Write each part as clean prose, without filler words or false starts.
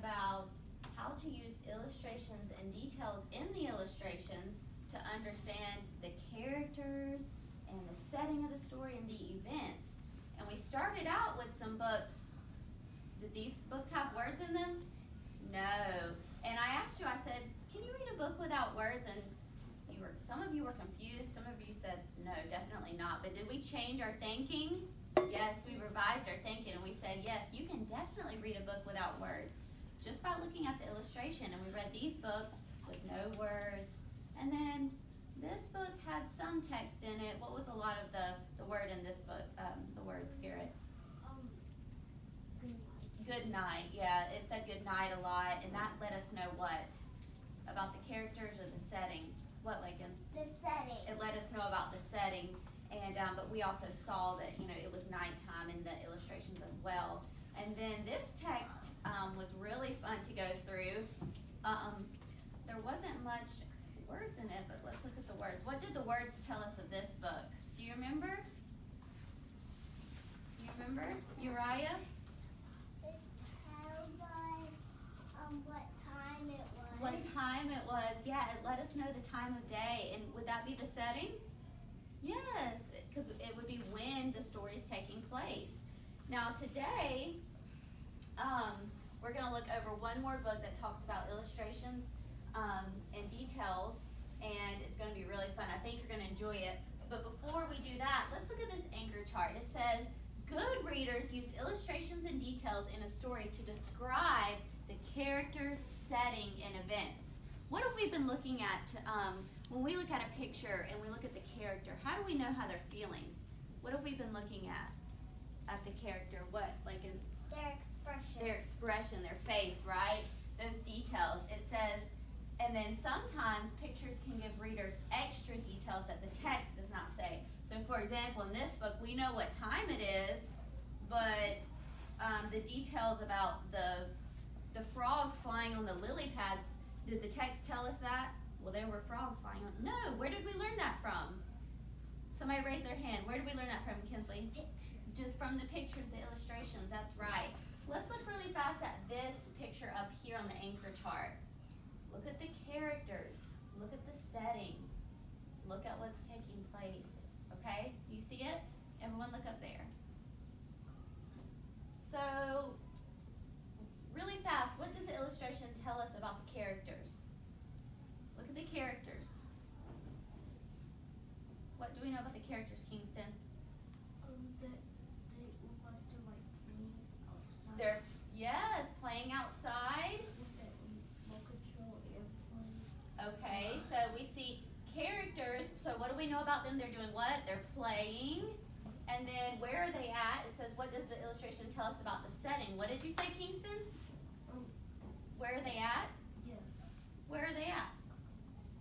about how to use illustrations and details in the illustrations to understand the characters and the setting of the story and the events. And we started out with some books. Did these books have words in them? No. And I asked you, I said, can you read a book without words? And some of you were confused, some of you said, no, definitely not. But did we change our thinking? Yes, we revised our thinking and we said, yes, you can definitely read a book without words just by looking at the illustration. And we read these books with no words. And then this book had some text in it. What was a lot of the word in this book, the words, Garrett? Good night. Yeah, it said good night a lot, and that let us know what? About the characters or the setting? What, Lakin? The setting. It let us know about the setting, and but we also saw that it was nighttime in the illustrations as well. And then this text was really fun to go through. There wasn't much words in it, but let's look at the words. What did the words tell us of this book? Do you remember? Uriah? What time it was. What time it was. Yeah, it let us know the time of day. And would that be the setting? Yes, because it would be when the story is taking place. Now today, we're going to look over one more book that talks about illustrations and details, and it's going to be really fun. I think you're going to enjoy it. But before we do that, let's look at this anchor chart. It says, good readers use illustrations and details in a story to describe the characters, setting, and events. What have we been looking at when we look at a picture and we look at the character? How do we know how they're feeling? What have we been looking at the character? What, like in their expression. Their expression, their face, right? Those details. It says, and then sometimes pictures can give readers extra details that the text does not say. So for example, in this book, we know what time it is, but the details about the frogs flying on the lily pads, did the text tell us that? Well, there were frogs flying on. No, where did we learn that from? Somebody raise their hand. Where did we learn that from, Kinsley? Picture. Just from the pictures, the illustrations, that's right. Let's look really fast at this picture up here on the anchor chart. Look at the characters. Look at the setting. Look at what's taking place. Okay? Do you see it? Everyone look up there. So, really fast, what does the illustration tell us about the characters? Look at the characters. What do we know about the characters, Kingston? That they look like they're like playing outside. They're, yes, playing outside. Okay, so we see characters. So what do we know about them? They're doing what? They're playing. And then where are they at? It says, what does the illustration tell us about the setting? What did you say, Kingston? Where are they at? Yeah. Where are they at?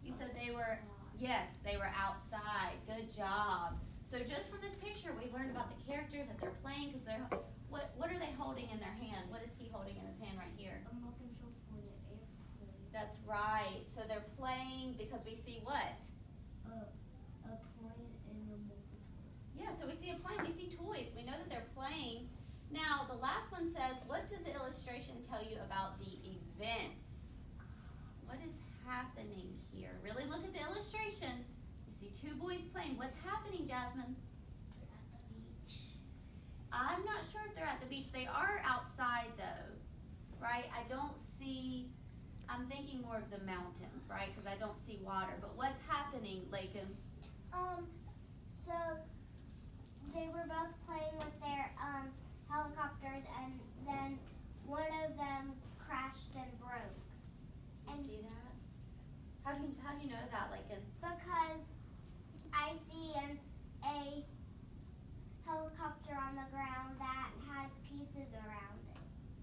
You said they were, yes, they were outside. Good job. So just from this picture, we've learned about the characters that they're playing because they're, what are they holding in their hand? What is he holding in his hand right here? A remote control for the airplane. That's right. So they're playing because we see what? A plane and a remote control. Yeah, so we see a plane, we see toys. We know that they're playing. Now, the last one says, what does the illustration tell you about the events? What is happening here? Really look at the illustration. You see two boys playing. What's happening, Jasmine? They're at the beach. I'm not sure if they're at the beach. They are outside, though, right? I don't see, I'm thinking more of the mountains, right? Because I don't see water. But what's happening, Lakin? So they were both playing with their helicopters, and then one of them crashed and broke. Do you see that? How do you know that, Lakin? Because I see a helicopter on the ground that has pieces around it.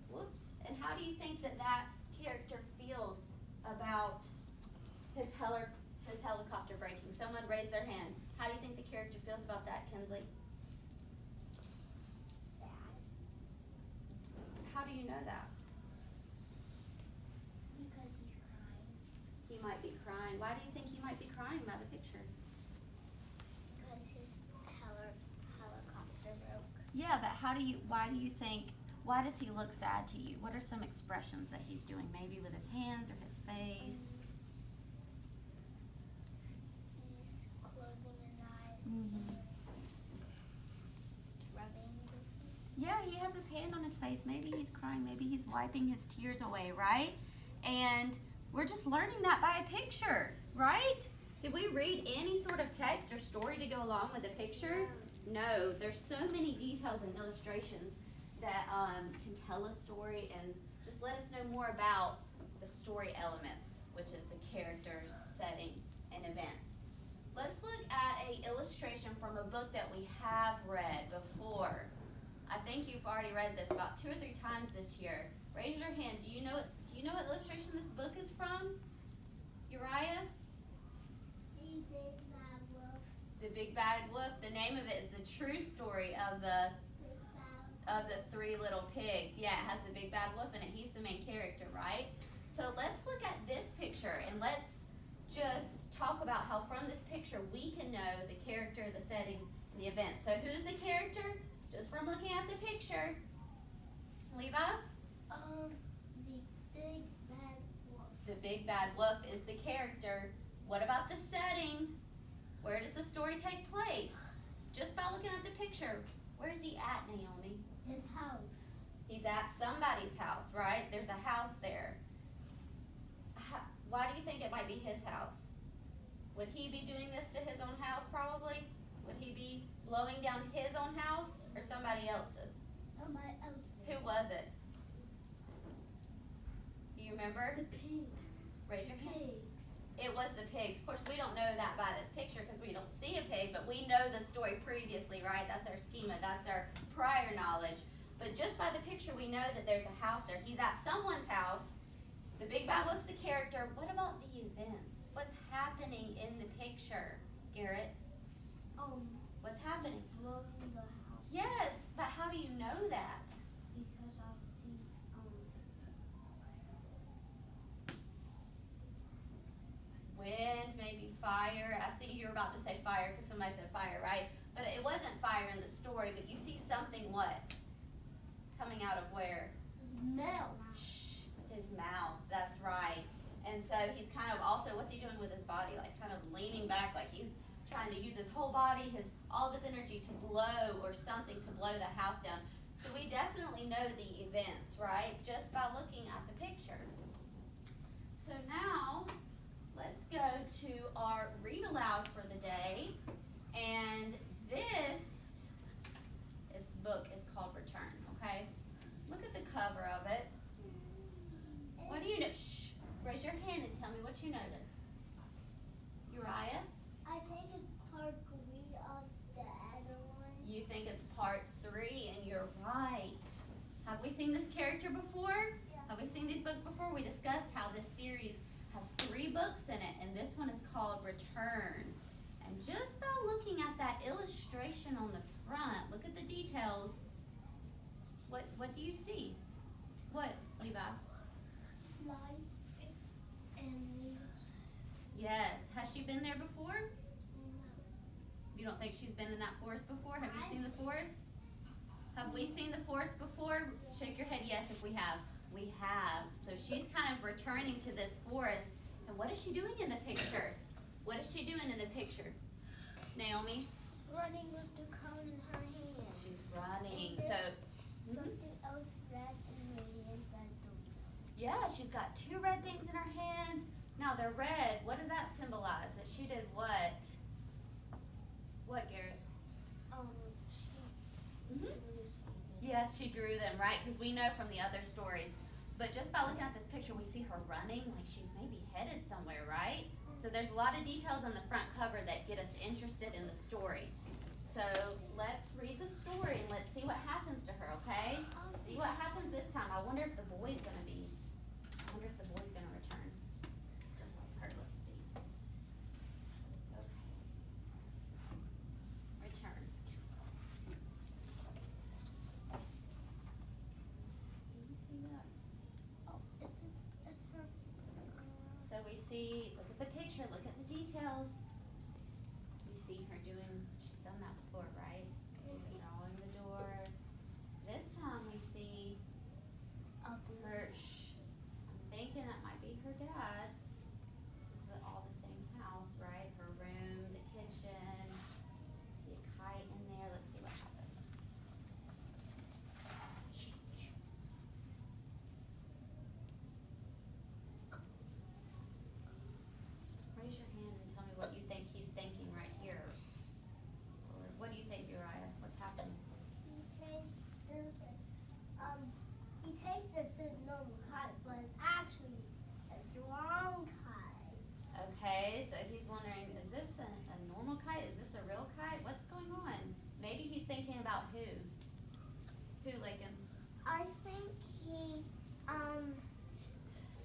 Whoops. And how do you think that character feels about his helicopter breaking? Someone raise their hand. How do you think the character feels about that, Kinsley? Sad. How do you know that? Because he's crying. He might be crying. Why do you think he might be crying by the picture? Because his helicopter broke. Yeah, but why do you think Why does he look sad to you? What are some expressions that he's doing? Maybe with his hands or his face? He's closing his eyes Mhm. and rubbing his face. Yeah, he has his hand on his face. Maybe he's crying. Maybe he's wiping his tears away, right? And we're just learning that by a picture, right? Did we read any sort of text or story to go along with the picture? No. There's so many details and illustrations that can tell a story and just let us know more about the story elements, which is the characters, setting, and events. Let's look at an illustration from a book that we have read before. I think you've already read this about 2 or 3 times this year. Raise your hand. Do you know what illustration this book is from? Uriah? The Big Bad Wolf. The Big Bad Wolf. The name of it is the true story of the 3 little pigs. Yeah, it has the Big Bad Wolf in it. He's the main character, right? So let's look at this picture and let's just talk about how from this picture we can know the character, the setting, and the event. So who's the character? Just from looking at the picture. Levi? The Big Bad Wolf. The Big Bad Wolf is the character. What about the setting? Where does the story take place? Just by looking at the picture. Where's he at, Naomi? His house. He's at somebody's house, right? There's a house there. Why do you think it might be his house? Would he be doing this to his own house, probably? Would he be blowing down his own house or somebody else's? Somebody else. Who was it? Do you remember? The pig. Raise your hand. Pig. It was the pigs. Of course, we don't know that by this picture because we don't see a pig, but we know the story previously, right? That's our schema. That's our prior knowledge. But just by the picture, we know that there's a house there. He's at someone's house. The Big Bad Wolf's the character. What about the events? What's happening in the picture, Garrett? What's happening? He's blowing the house. Yes, but how do you know that? Because I see Wind, maybe fire. I see you're about to say fire because somebody said fire, right? But it wasn't fire in the story, but you see something what? Coming out of where? mouth. Shh, his mouth, that's right. And so he's kind of also, what's he doing with his body? Like kind of leaning back, like he's trying to use his whole body, all of his energy to blow or something to blow the house down. So we definitely know the events, right? Just by looking at the picture. So now, let's go to our read aloud for the day. And this book is called Return, okay? Look at the cover of it. What do you know? Shh. Raise your hand and tell me what you notice. Uriah? I think it's part 3 of the other one. You think it's part 3, and you're right. Have we seen this character before? Yeah. Have we seen these books before? We discussed how this series has 3 books in it, and this one is called Return. And just by looking at that illustration on the front, look at the details. What do you see? What, Levi? Lights and leaves. Yes. Has she been there before? No. You don't think she's been in that forest before? Have you seen the forest? Have we seen the forest before? Shake your head yes if we have. We have. So she's kind of returning to this forest. And what is she doing in the picture? What is she doing in the picture? Naomi? Running with the cone in her hand. She's running. So, Something else red in her hand that I don't know. yeah, she's got 2 red things in her hands. Now they're red. What does that symbolize? That she did what? What, Garrett? She Yeah, she drew them, right? Because we know from the other stories. But just by looking at this picture, we see her running like she's maybe headed somewhere, right? So there's a lot of details on the front cover that get us interested in the story. So let's read the story and let's see what happens to her, okay? See what happens this time. I wonder if the boy's going to return. Just like her, let's see. Okay. Return. Can you see that? it's her. So we see, look at the picture, look at the details. We see her doing, she's done that before, right? See her drawing the door. This time we see Who lick him? I think he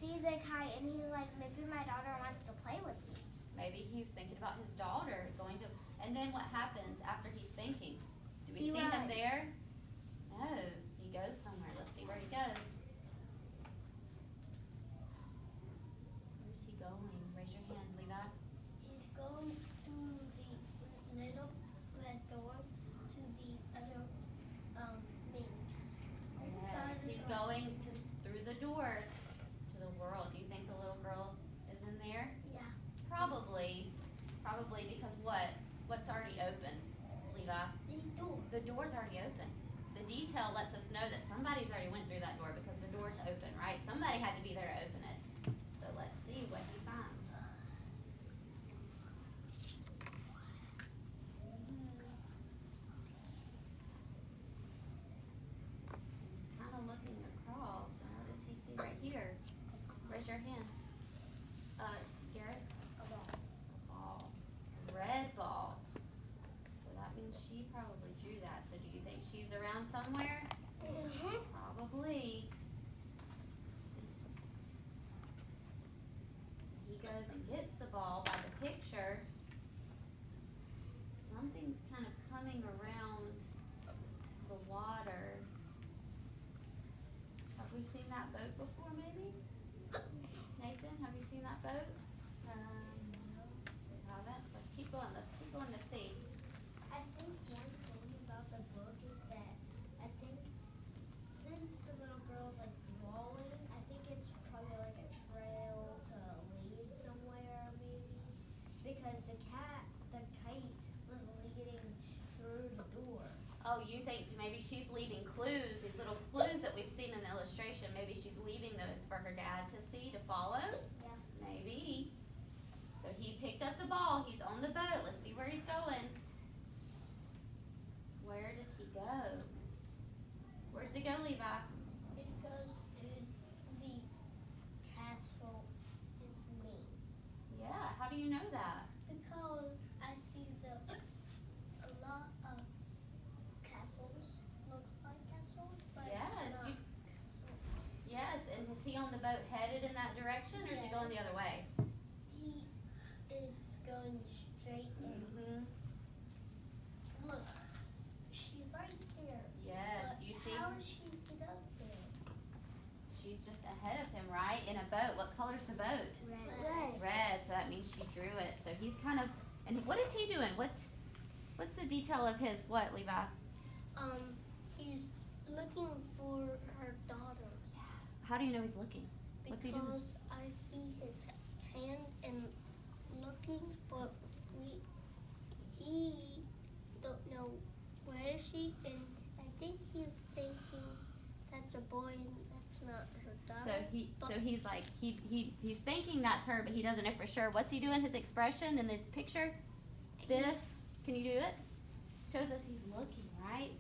sees a kite and he's like, maybe my daughter wants to play with me. Maybe he was thinking about his daughter going to. And then what happens after he's thinking? Do we He see him runs. there? No, he goes somewhere. Let's see where he goes. Where's he going? Raise your hand, Levi. He's going to the little red door to the other main Yes, he's going through the door to the world. Do you think the little girl is in there? Yeah. Probably. Probably because what? What's already open, Levi? The door. The door's already open. The detail lets us know that somebody's already went through that door because the door's open, right? Somebody had to be there to open it. So let's see what he finds. He's kind of looking across, and what does he see right here? Raise your hand. Garrett? A ball. A ball. A red ball. So that means she probably drew that. So do you think she's around somewhere? Mm-hmm. Probably. Let's see. So he goes and gets the ball by the picture. Something's kind of coming around the water. Have we seen that boat before, maybe? Nathan, have you seen that boat? No. We haven't? Let's keep going. Let's keep going to see. I think one thing about the book is that I think since the little girl's like drawing, I think it's probably like a trail to lead somewhere maybe. Because the kite was leading through the door. Oh, you think maybe she's leaving clues, these little clues that we've seen in the illustration. Maybe she's leaving those for her dad to see, to follow? Yeah. Maybe. So he picked up the ball. He's on the boat. Let's see where he's going. Where does he go? Where does he go, Levi? It goes to the castle is name. Yeah, how do you know that? Because I see a lot of castles look like castles, but Yes, it's not you- castles. Yes, and is he on the boat headed in that direction, or is he going the other way? He is going straight in. Mm-hmm. Look, she's right there. Yes, But you see? how is she get up there? She's just ahead of him, right? In a boat. What color's the boat? Red. Red, so that means she drew it. So he's kind of, and what is he doing? What's the detail of his what, Levi? He's looking for her daughter. How do you know he's looking? What's he doing? Because I see his hand and looking, but he don't know where is she, and I think he's thinking that's a boy and that's not her daughter. So he's like he's thinking that's her, but he doesn't know for sure. What's he doing? His expression in the picture? This? Can you do it? Shows us he's looking, right?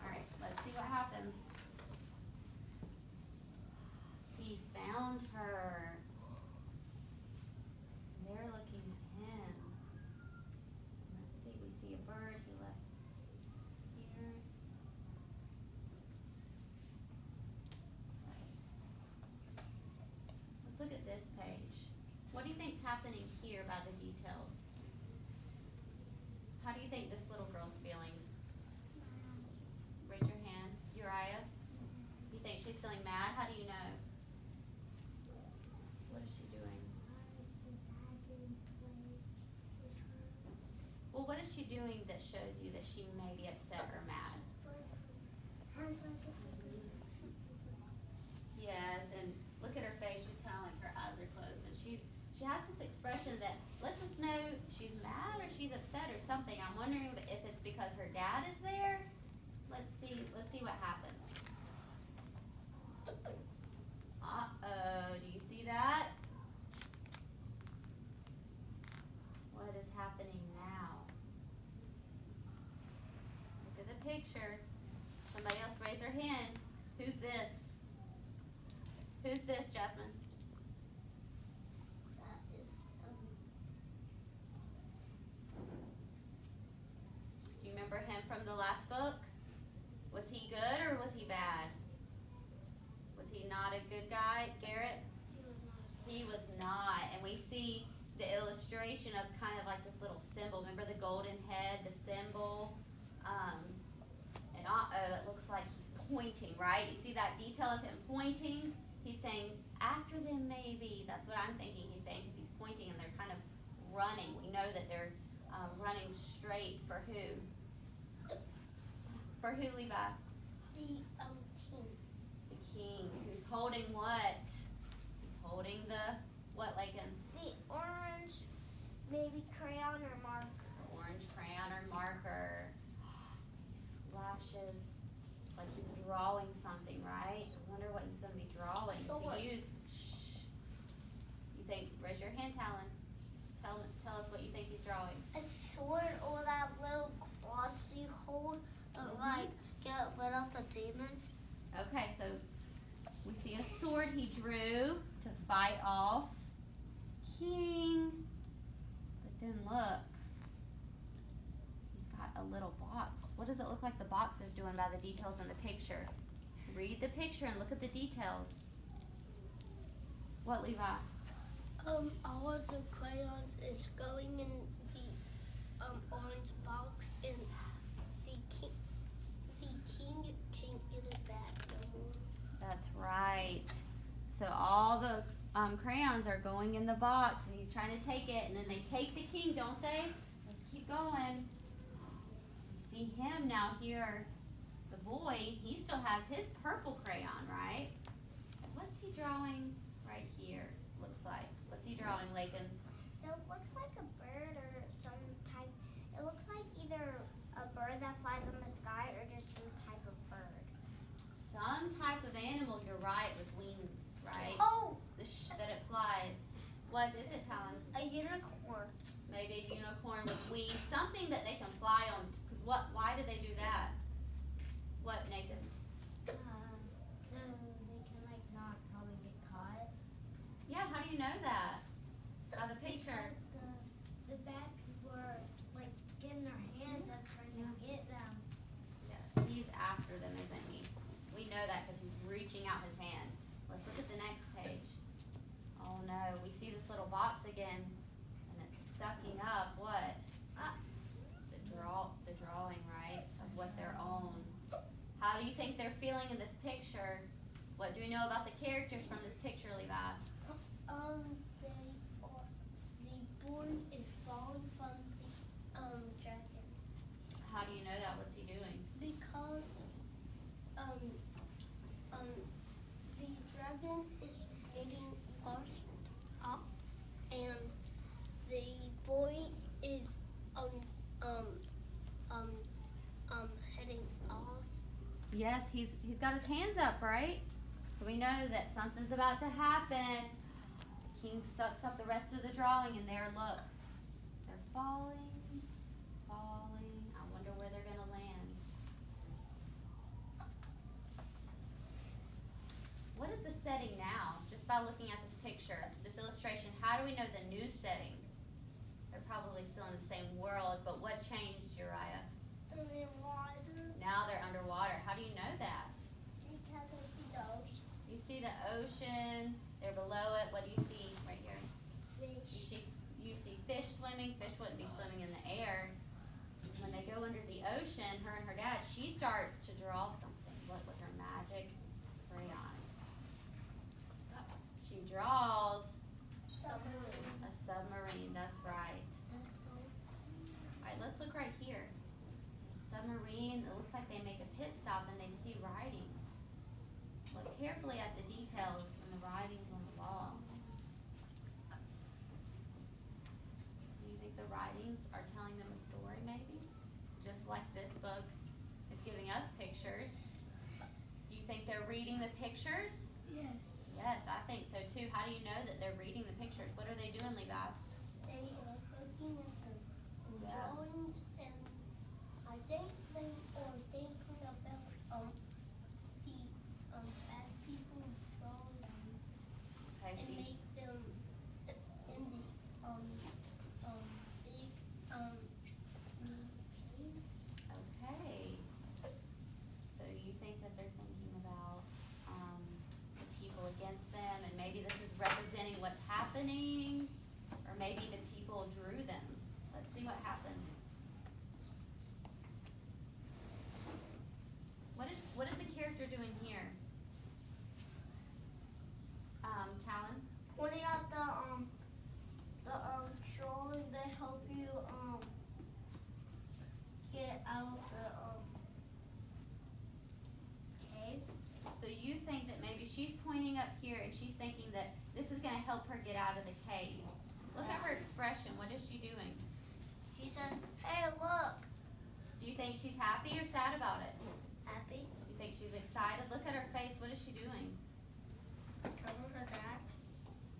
All right, let's see what happens. He found her. They're looking at him. Let's see, we see a bird he left here. Let's look at this page. What do you think's happening here by the details? How do you think this little girl's feeling? Raise your hand. Uriah? You think she's feeling mad? How do you know? What is she doing? Well, what is she doing that shows you that she may be upset or mad? Yes, and look at her face. She's kind of like her eyes are closed, and she has this expression that lets us know she's mad or she's upset or something. I'm wondering if it's because her dad is there. Let's see what happens. Uh-oh, do you see that? What is happening now? Look at the picture. Somebody else raise their hand. Who's this? Who's this, Jasmine? Do you remember him from the last book? Was he good? good guy, Garrett? He was not. He was not. And we see the illustration of kind of like this little symbol. Remember the golden head, the symbol? And it looks like he's pointing, right? You see that detail of him pointing? He's saying, after them maybe. That's what I'm thinking he's saying, because he's pointing and they're kind of running. We know that they're running straight for who? For who, Levi? The king. The king. Who's holding what? He's holding the, what, Lakin? The orange, maybe crayon or marker. Orange crayon or marker. He slashes like he's drawing something, right? I wonder what he's going to be drawing. Sword. You think, raise your hand, Talon. Tell us what you think he's drawing. A sword or that little cross you hold to like get rid of the demons. Okay, so we see a sword he drew to fight off king. But then look, he's got a little box. What does it look like the box is doing by the details in the picture? Read the picture and look at the details. What, Levi? All of the crayons is going in the orange box, and the king can't get it back no more. That's right. So all the crayons are going in the box, and he's trying to take it, and then they take the king, don't they? Let's keep going. You see him now here, the boy, he still has his purple crayon, right? What's he drawing right here, looks like? What's he drawing, Lakin? It looks like a bird or some type. It looks like either a bird that flies in the sky or just some type of bird. Some type of animal, you're right, with wings, right? Oh! That it flies. What is it, Talon? A unicorn. Maybe a unicorn with wings, something that they can fly on. Because why do they do that? What, Nathan? So they can like not probably get caught. Yeah, how do you know that? By the picture. Because the bad people are like getting their hands up trying to get them. Yes, he's after them, isn't he? We know that because he's reaching out his hand. Let's look at the next page. Oh no, we see this little box again, and it's sucking up what? The drawing, right, of what they're on. How do you think they're feeling in this picture? What do we know about the characters from this picture, Levi? The boy is falling from the dragon. How do you know that? What's he doing? Because the dragon is getting washed up, and the boy is heading off. Yes, he's got his hands up, right? So we know that something's about to happen. The king sucks up the rest of the drawing, and there, look. They're falling, falling. I wonder where they're going to land. What is the setting now? Just by looking at this picture, this illustration, how do we know the new setting? They're probably still in the same world, but what changed, Uriah? Underwater. Now they're underwater. How do you know that? Because I see the ocean. You see the ocean. They're below it. What do you see right here? Fish. You see fish swimming. Fish wouldn't be swimming in the air. When they go under the ocean, her and her dad, she starts to draw something. What, with her magic crayon? She draws Submarine. a submarine. That's right. All right, let's look right here. Submarine. It looks like they make a pit stop and they see writings. Look carefully at the details and the writings on the wall. Do you think the writings are telling them a story, maybe? Just like this book is giving us pictures. Do you think they're reading the pictures? Yes. Yes, I think so too. How do you know that they're reading the pictures? What are they doing, Levi? They are looking at the Yeah. drawings, and I think they are thinking about the bad people draw them Okay, and so you- make them in the big cave. Okay. So you think that they're thinking about the people against you think that maybe she's pointing up here and she's thinking that this is gonna help her get out of the cave? Look at her expression. What is she doing? She says, "Hey, look." Do you think she's happy or sad about it? Happy. You think she's excited? Look at her face. What is she doing? Telling her dad.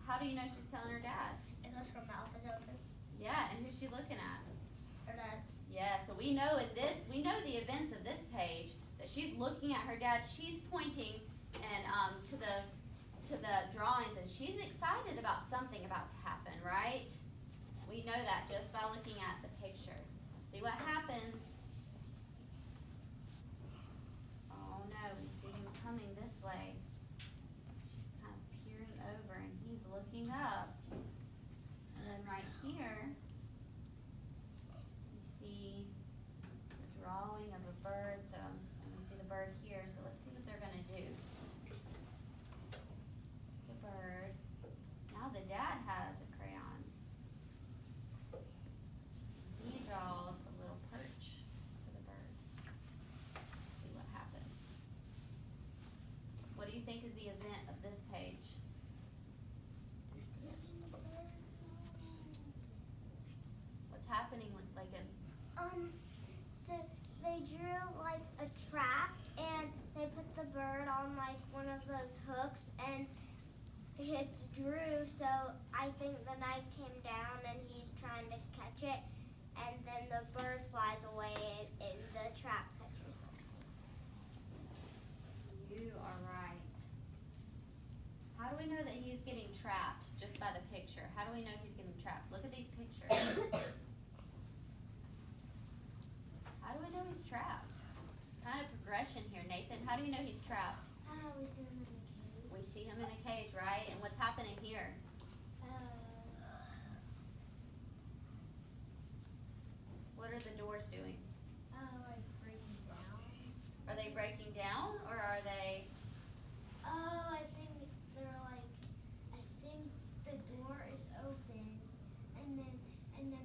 How do you know she's telling her dad? Because her mouth is open. Yeah, and who's she looking at? Her dad. Yeah, so we know we know the events of this page, that she's looking at her dad, she's pointing and to the drawings, and she's excited about something about to happen, right? We know that just by looking at the picture. Let's see what happens. Oh no, we see him coming this way. She's kind of peering over and he's looking up. And then right here, we see the drawing of a bird, and we see the bird here, so let's see what they're gonna do. See the bird. Now the dad has a crayon. He draws a little perch for the bird. Let's see what happens. What do you think is the event of this page? What's happening with So they drew like a trap and they put the bird on like one of those hooks and it's Drew, so I think the knife came down and he's trying to catch it and then the bird flies away and the trap catches him. You are right. How do we know that he's getting trapped just by the picture? How do we know he's getting trapped? Look at these pictures. How do we know he's trapped? It's kind of progression here, Nathan. How do you know he's trapped? We see him in the cave. We see him in a cage, right? And what's happening here? What are the doors doing? Like breaking down. Are they breaking down or are they? I think they're like, I think the door is open, and then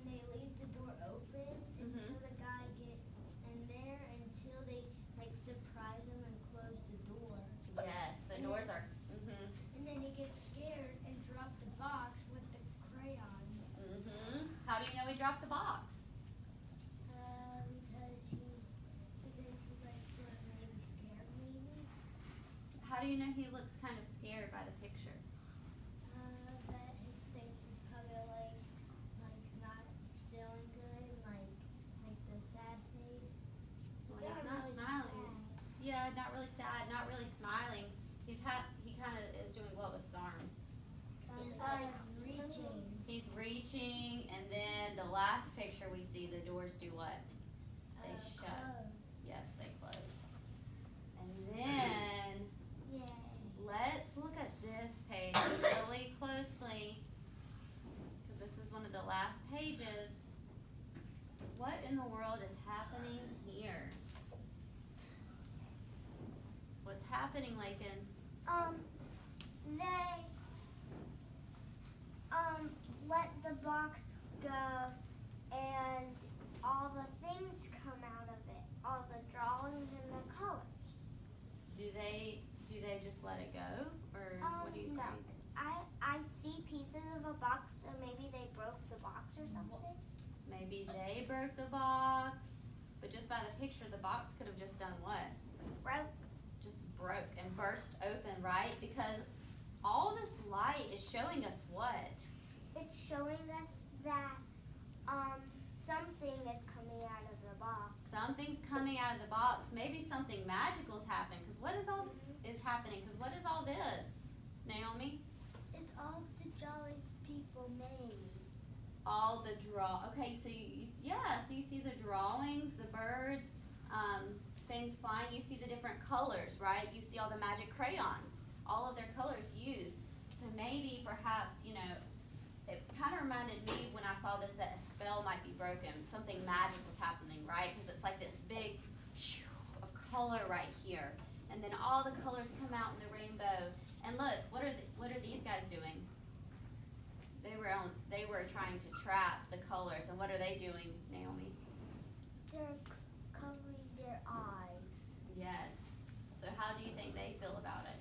they leave the door open until the guy gets in there until they like surprise him and close the door. Yes, the doors are. And then he gets scared and drops the box with the crayons. How do you know he dropped the box? Because he's like sort of maybe scared maybe. How do you know he looks kind of scared by the picture? That his face is probably like not feeling good, like the sad face. Well, he's not smiling. Yeah, not really sad, not really smiling. He kind of is doing what with his arms? He's like reaching. He's reaching, and then the last picture we see, the doors do what? They shut. Close. Yes, they close. And then let's look at this page really closely, because this is one of the last pages. What in the world is happening here? What's happening, Lakin? They let the box go and all the things come out of it, all the drawings and the colors. Do they just let it go, or what do you No. think? I see pieces of a box, so maybe they broke the box or something. Maybe they broke the box, but just by the picture, the box could have just done what? Broke. Just broke and burst open, right? Because all this light is showing us what? It's showing us that something is coming out of the box. Something's coming out of the box. Maybe something magical's happened. Because what is all is happening? Because what is all this, Naomi? It's all the jolly people made. All the Okay, so so you see the drawings, the birds, things flying. You see the different colors, right? You see all the magic crayons, all of their colors used. So maybe, perhaps, it kind of reminded me when I saw this that a spell might be broken. Something magic was happening, right? Because it's like this big of color right here, and then all the colors come out in the rainbow. And look, what are these guys doing? They were trying to trap the colors, and what are they doing, Naomi? They're covering their eyes. Yes. So how do you think they feel about it?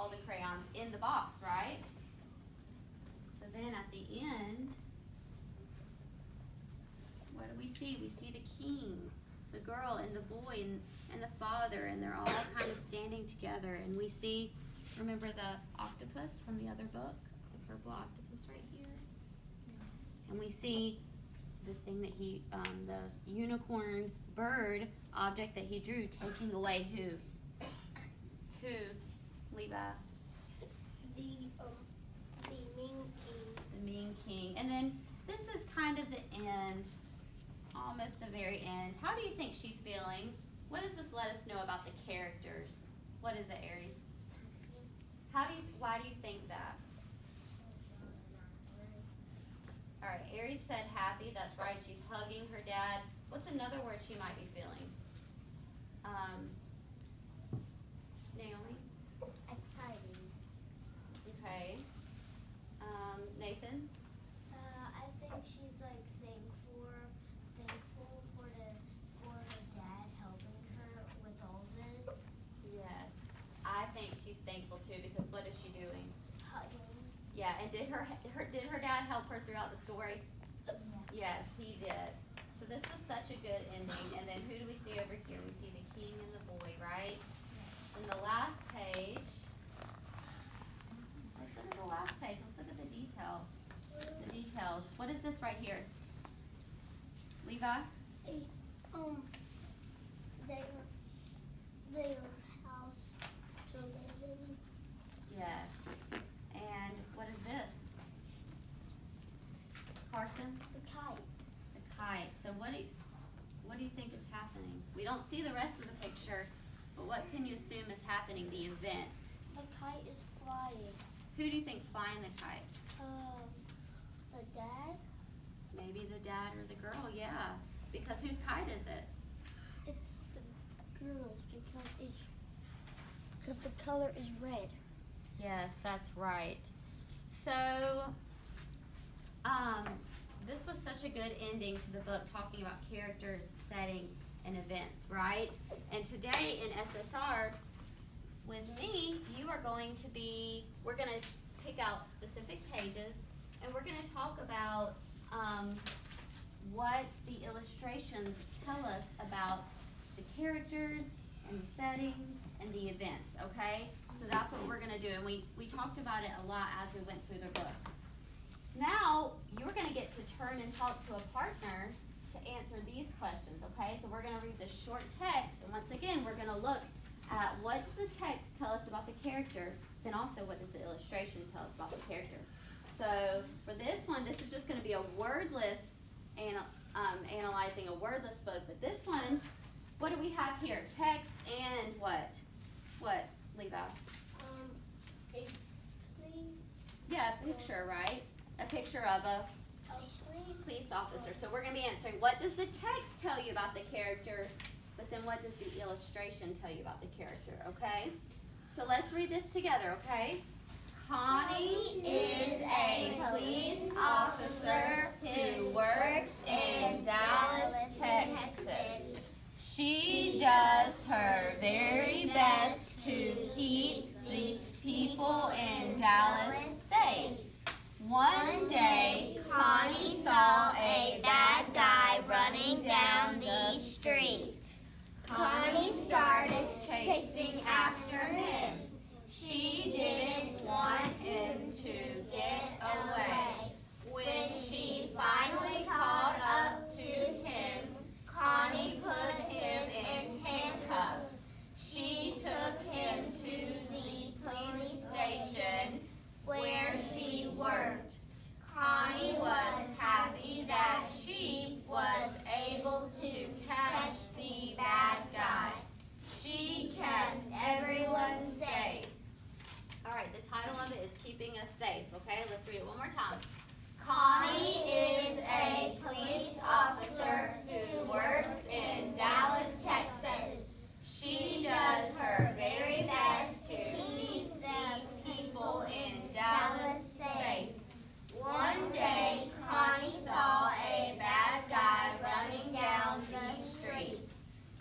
all the crayons in the box, right? So then at the end, what do we see? We see the king, the girl, and the boy, and the father, and they're all kind of standing together. And we see, remember the octopus from the other book? The purple octopus right here? And we see the thing that he, the unicorn bird object that he drew taking away who? Who, Levi? The mean king. The mean king. And then this is kind of the end, almost the very end. How do you think she's feeling? What does this let us know about the characters? What is it, Aries? Why do you think that? All right, Aries said happy. That's right. She's hugging her dad. What's another word she might be feeling? Naomi? Exciting. Okay. Nathan? I think she's like thankful for her dad helping her with all this. Yes. I think she's thankful too because what is she doing? Hugging. Yeah, and did her dad help her throughout the story? Yeah. Yes, he did. So this was such a good ending. And then who do we see over here? We see the king and the boy, right? And the last page. Let's look at the last page. Let's look at the detail. The details. What is this right here? Levi? Their house to live in. Yes. And what is this? Carson? The kite. The kite. So what do you think is happening? We don't see the rest of the picture, but what can you assume is happening, the event? The kite is flying. Who do you think's flying the kite? The dad. Maybe the dad or the girl, yeah. Because whose kite is it? It's the girl's because the color is red. Yes, that's right. So, this was such a good ending to the book, talking about characters, setting, and events, right? And today in SSR, with me, we're going to pick out specific pages, and we're going to talk about what the illustrations tell us about the characters and the setting and the events, okay? So that's what we're going to do, and we talked about it a lot as we went through the book. Now, you're going to get to turn and talk to a partner to answer these questions, okay? So we're going to read the short text, and once again, we're going to look at what does the text tell us about the character, then also what does the illustration tell us about the character. So for this one, this is just going to be a wordless, analyzing a wordless book, but this one, what do we have here? Text and what? What, Levi? Yeah, a picture, right? A picture of a police officer. So we're going to be answering, what does the text tell you about the character, but then what does the illustration tell you about the character, okay? So let's read this together, okay? Connie is a police officer who works in Dallas, Texas. She does her very best to keep the people in Dallas safe. One day, Connie saw a bad guy running down the street. Connie started chasing after him. She didn't want him to get away. When she finally caught up to him, Connie put him in handcuffs. She took him to the police station where she worked. Connie was happy that she was able to catch the bad guy. She kept everyone safe. All right, the title of it is Keeping Us Safe, okay? Let's read it one more time. Connie is a police officer who works in Dallas, Texas. She does her very best to keep the people in Dallas safe. One day, Connie saw a bad guy running down the street.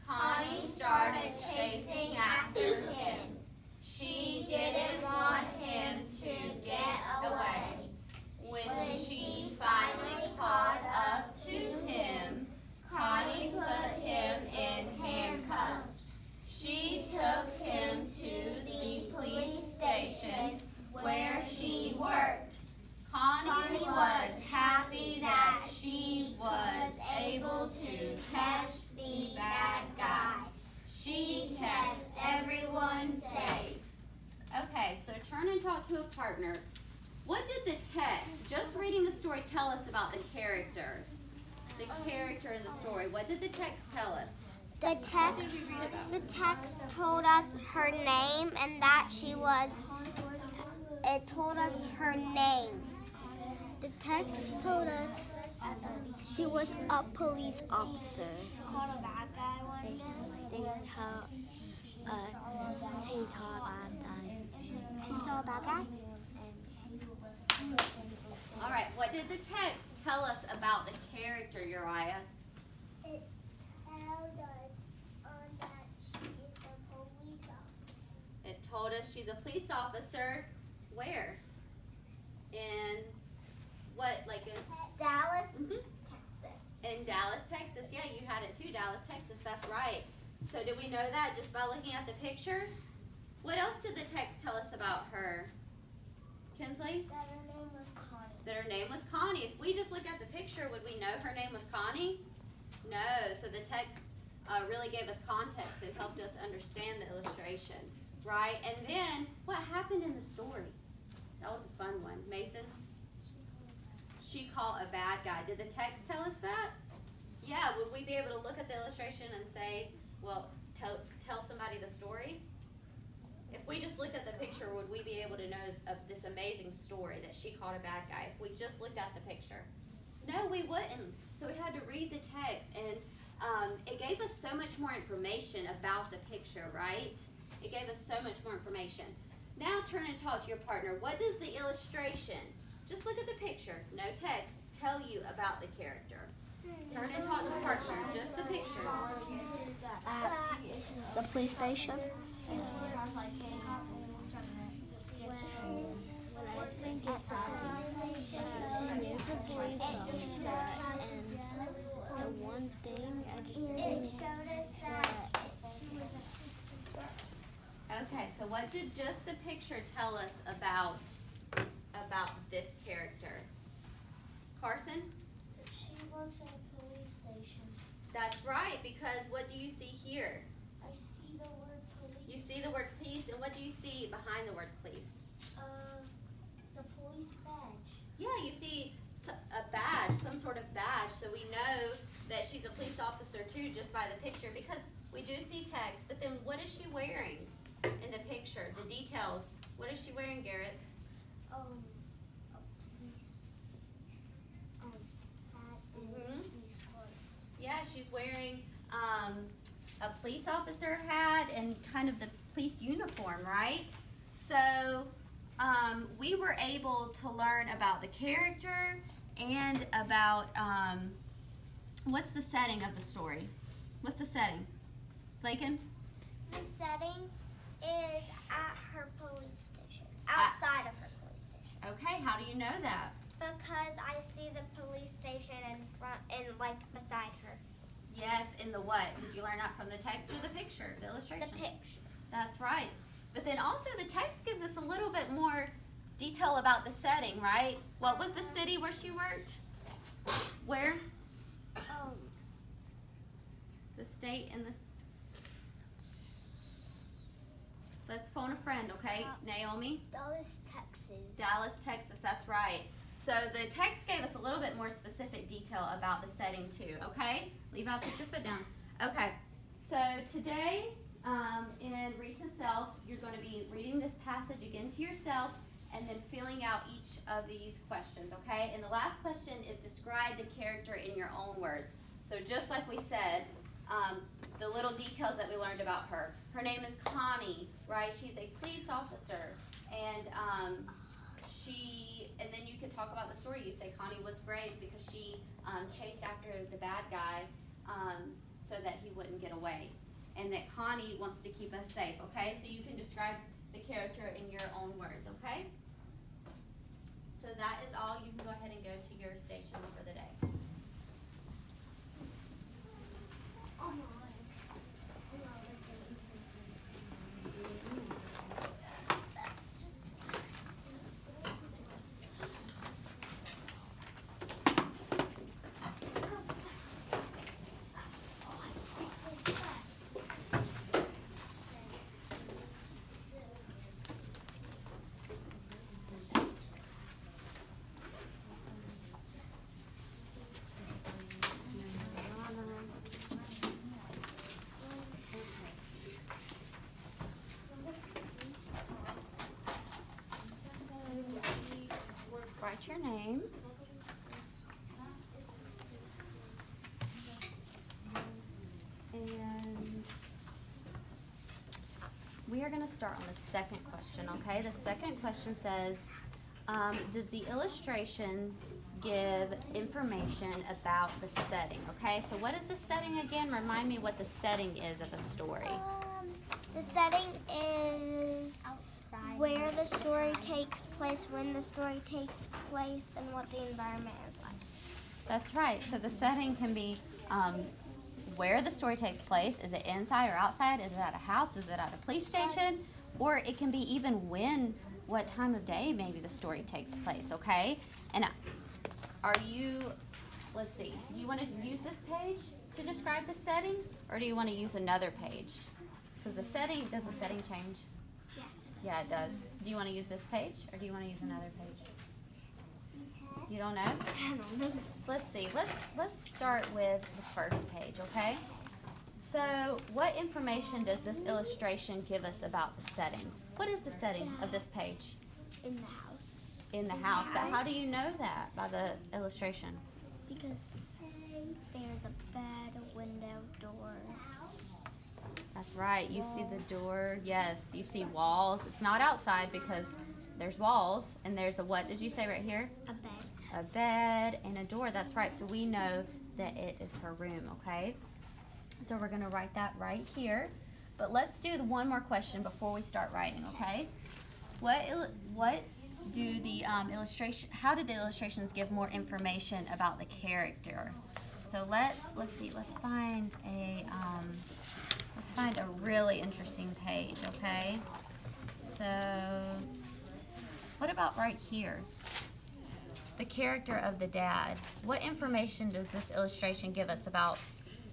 Connie started chasing after him. She didn't want and talk to a partner. What did the text, just reading the story, tell us about the character? The character in the story. What did the text tell us? The text told us her name and that it told us her name. The text told us she was a police officer. Called a bad guy one day. She saw a bad guy. All right, what did the text tell us about the character, Uriah? It told us that she is a police officer. It told us she's a police officer. Where? In what, like in Dallas, Mhm. Texas. In Dallas, Texas. Yeah, you had it too, Dallas, Texas. That's right. So did we know that just by looking at the picture? What else did the text tell us about her? Kinsley? That her name was Connie. That her name was Connie. If we just look at the picture, would we know her name was Connie? No. So the text really gave us context and helped us understand the illustration, right? And then what happened in the story? That was a fun one. Mason? She caught a bad guy. Did the text tell us that? Yeah. Would we be able to look at the illustration and say, well, tell somebody the story? If we just looked at the picture, would we be able to know of this amazing story that she caught a bad guy if we just looked at the picture? No, we wouldn't. So we had to read the text, and it gave us so much more information about the picture, right? It gave us so much more information. Now turn and talk to your partner. What does the illustration, just look at the picture, no text, tell you about the character? Turn and talk to your partner, just the picture. The police station. Okay, so what did just the picture tell us about this character? Carson? She works at a police station. That's right, because what do you see here? I see the word police. You see the word police, and what do you see behind the word police? The police badge. Yeah, you see a badge, some sort of badge, so we know that she's a police officer too just by the picture, because we do see text, but then what is she wearing in the picture? The details. What is she wearing, Garrett? A police hat and police clothes. Yeah, she's wearing a police officer hat and kind of the police uniform, right? So we were able to learn about the character and about what's the setting of the story? What's the setting? Lakin? The setting is at her police station, outside of her police station. Okay, how do you know that? Because I see the police station in front and like beside her. Yes, in the what? Did you learn that from the text or the picture, the illustration? The picture. That's right. But then also the text gives us a little bit more detail about the setting, right? What was the city where she worked? Where? The state and the... Let's phone a friend, okay? Naomi? Dallas, Texas. Dallas, Texas, that's right. So the text gave us a little bit more specific detail about the setting too, okay? Leave out, put your foot down. Okay, so today in Read to Self, you're going to be reading this passage again to yourself and then filling out each of these questions, okay? And the last question is describe the character in your own words. So just like we said, the little details that we learned about her. Her name is Connie, right? She's a police officer, and and then you can talk about the story. You say Connie was brave because she chased after the bad guy so that he wouldn't get away, and that Connie wants to keep us safe, okay? So you can describe the character in your own words, okay? So that is all. You can go ahead and go to your station for the day. write your name. And we are going to start on the second question, okay? The second question says, does the illustration give information about the setting, okay? So what is the setting again? Remind me what the setting is of a story. The setting is outside where the story takes place, when the story takes place, and what the environment is like. That's right. So the setting can be where the story takes place. Is it inside or outside? Is it at a house? Is it at a police station? Or it can be even what time of day maybe the story takes place, okay? And let's see, do you want to use this page to describe the setting? Or do you want to use another page? Because does the setting change? Yeah. Yeah, it does. Do you want to use this page or do you want to use another page? You don't know? I don't know. Let's see. Let's start with the first page, okay? So, what information does this illustration give us about the setting? What is the setting of this page? In the house. In the house. But how do you know that by the illustration? Because there's a bed, a window, door. That's right. You see the door. Yes, you see walls. It's not outside because there's walls. And there's what did you say right here? A bed. A bed and a door. That's right. So we know that it is her room, okay? So we're going to write that right here. But let's do one more question before we start writing, okay? How do the illustrations give more information about the character? So let's see. Let's find a really interesting page, okay? So what about right here? The character of the dad. What information does this illustration give us about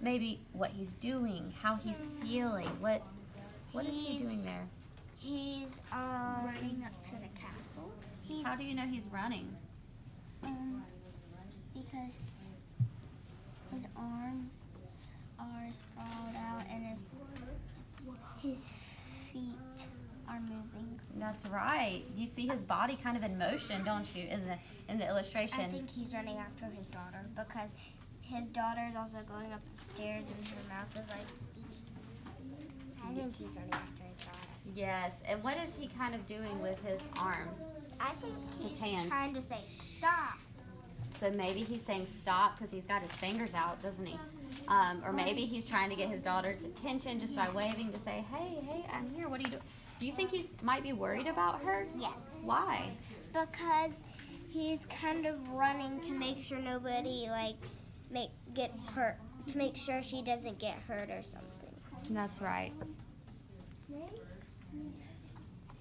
maybe what he's doing, how he's feeling? What is he doing there? He's running up to the castle. How do you know he's running? Because his arms are sprawled out and his feet are moving. That's right. You see his body kind of in motion, don't you, in the illustration? I think he's running after his daughter because his daughter is also going up the stairs and her mouth is like. I think he's running after his daughter. Yes. And what is he kind of doing with his arm? I think His he's hand. trying to say stop. So maybe he's saying stop because he's got his fingers out, doesn't he? Or maybe he's trying to get his daughter's attention just by waving to say, hey, I'm here. What are you doing? Do you think he might be worried about her? Yes. Why? Because he's kind of running to make sure nobody gets hurt, to make sure she doesn't get hurt or something. That's right. Right?